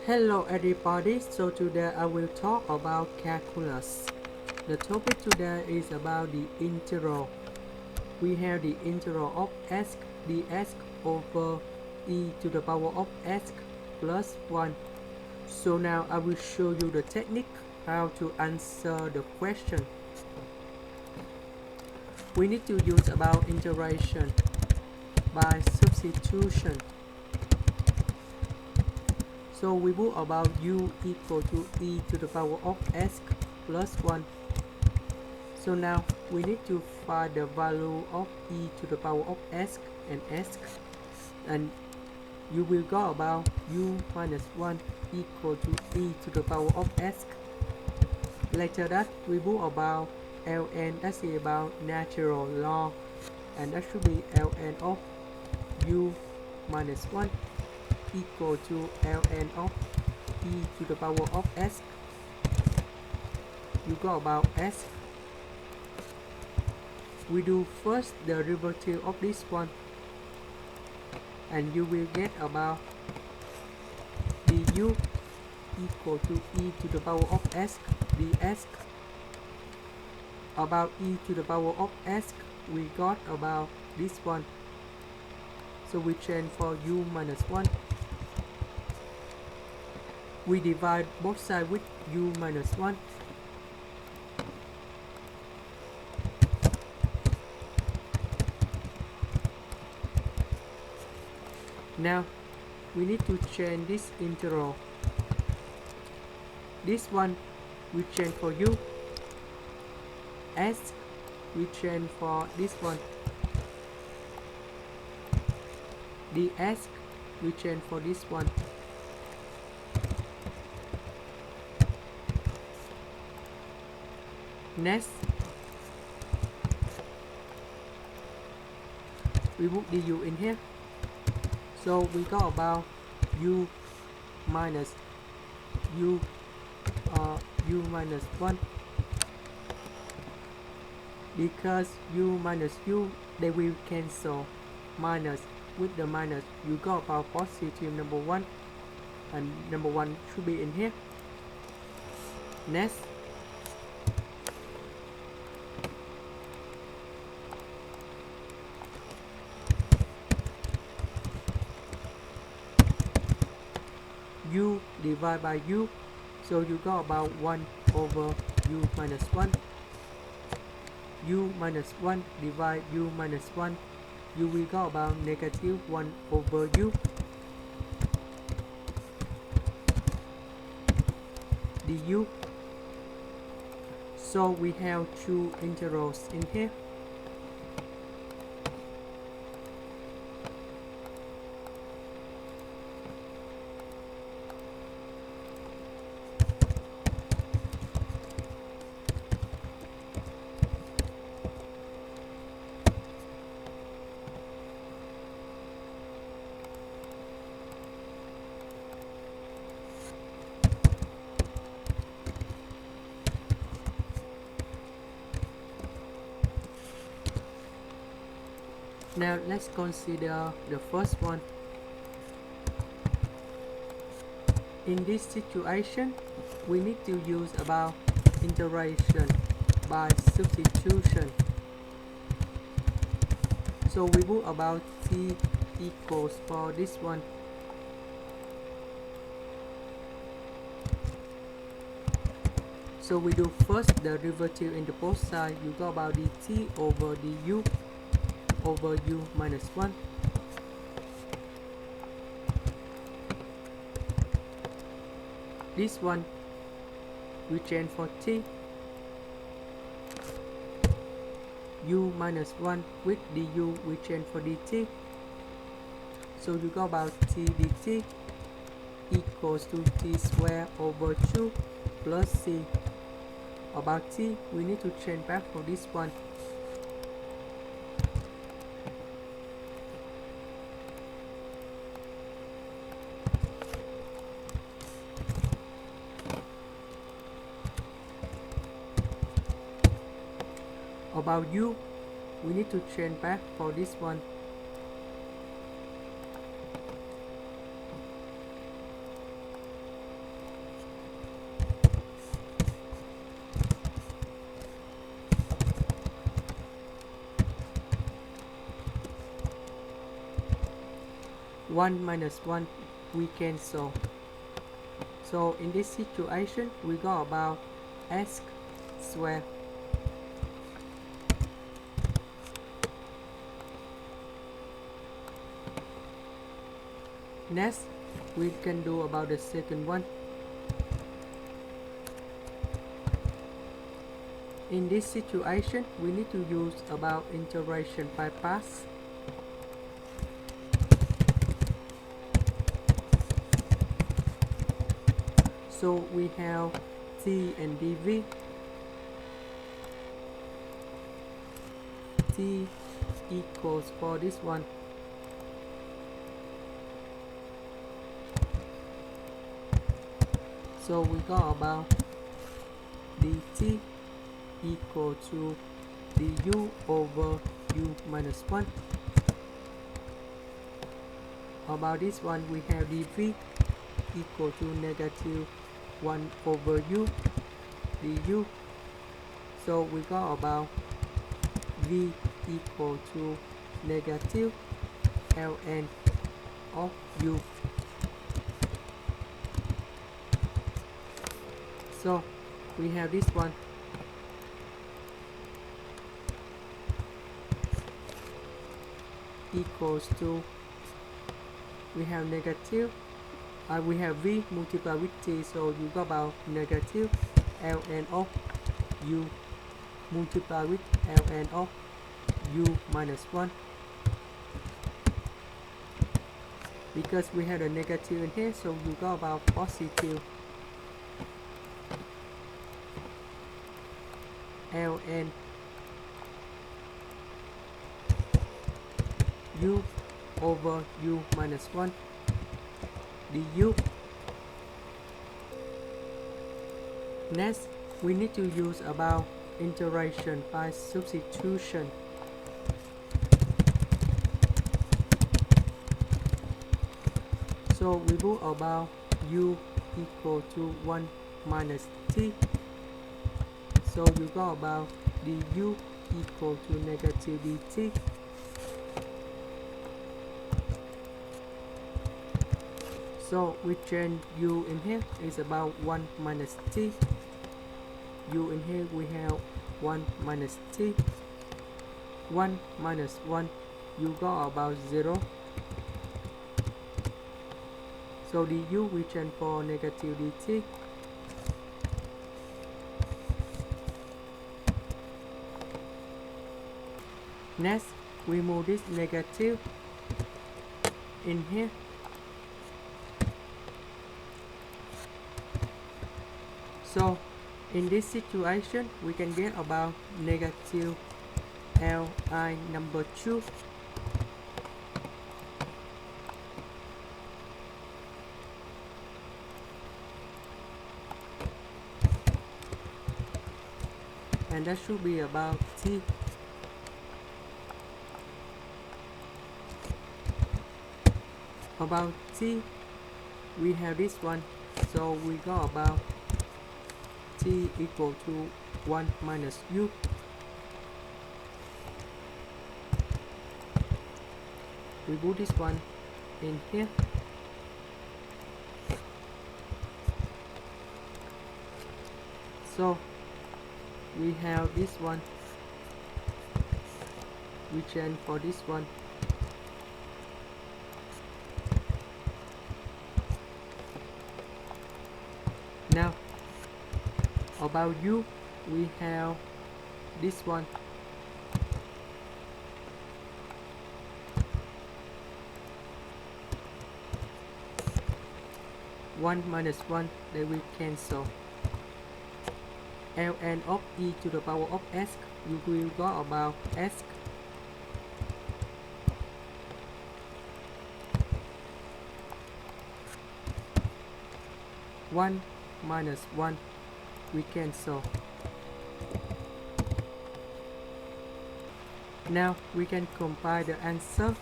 Hello everybody, so today I will talk about calculus. The topic today is about the integral. We have the integral of s dx over e to the power of s plus 1. So now I will show you the technique how to answer the question. We need to use about integration by substitution. So we put about u equal to e to the power of s plus 1. So now we need to find the value of e to the power of s, and you will go about u minus 1 equal to e to the power of s. Later that we put about ln, that's about natural log, and that should be ln of u minus 1 equal to ln of e to the power of s. You go about s. We do first the derivative of this one, and you will get about du equal to e to the power of s ds. About e to the power of s, we got about this one. So we change for u minus 1. We divide both sides with u minus 1. Now we need to change this integral. This one we change for u. S we change for this one. ds we change for this one. Next we put du in here. So we got about u minus 1, because u minus u they will cancel, minus with the minus you got about positive number 1, and number 1 should be in here. Next u divided by u, so you got about 1 over u minus 1. U minus 1 divide u minus 1, you will got about negative 1 over u. Du. So we have two integrals in here. Now let's consider the first one. In this situation, we need to use about integration by substitution. So we put about t equals for this one. So we do first the derivative in the both sides. You got about dt over du over u minus 1. This one we change for t, u minus 1 with du we change for dt. So you got about t dt equals to t squared over 2 plus c. About t we need to change back for this one. About u, we need to change back for this one. 1 minus 1 we cancel. So in this situation we got about x squared. Next we can do about the second one. In this situation we need to use about integration by parts. So we have t and dv. T equals for this one so we got about dt equal to du over u minus 1. About this one we have dv equal to negative 1 over u du. So we got about v equal to negative ln of u. So we have this one equals to, we have negative, we have v multiplied with t, so you got about negative ln of u multiplied with ln of u minus 1. Because we have a negative in here, so you got about positive ln u over u minus 1 du. Next we need to use about integration by substitution. So we do about u equal to 1 minus t. So you got about du equal to negative dt. So we change u in here is about 1 minus t. U in here we have 1 minus t. 1 minus 1 you got about 0. So du we change for negative dt. Next we move this negative in here. So in this situation we can get about negative li number 2. And that should be about t. About t we have this one, so we got about t equal to 1 minus u. We put this one in here. So we have this one, we change for this one. Now about u we have this one. One minus one that we cancel. Ln of e to the power of s, you will go about s. One minus one we cancel. Now we can compile the answer.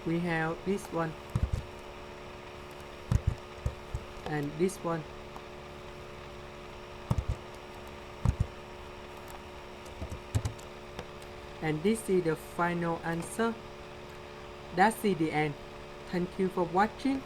We have this one and this one. And this is the final answer. That's the end. Thank you for watching.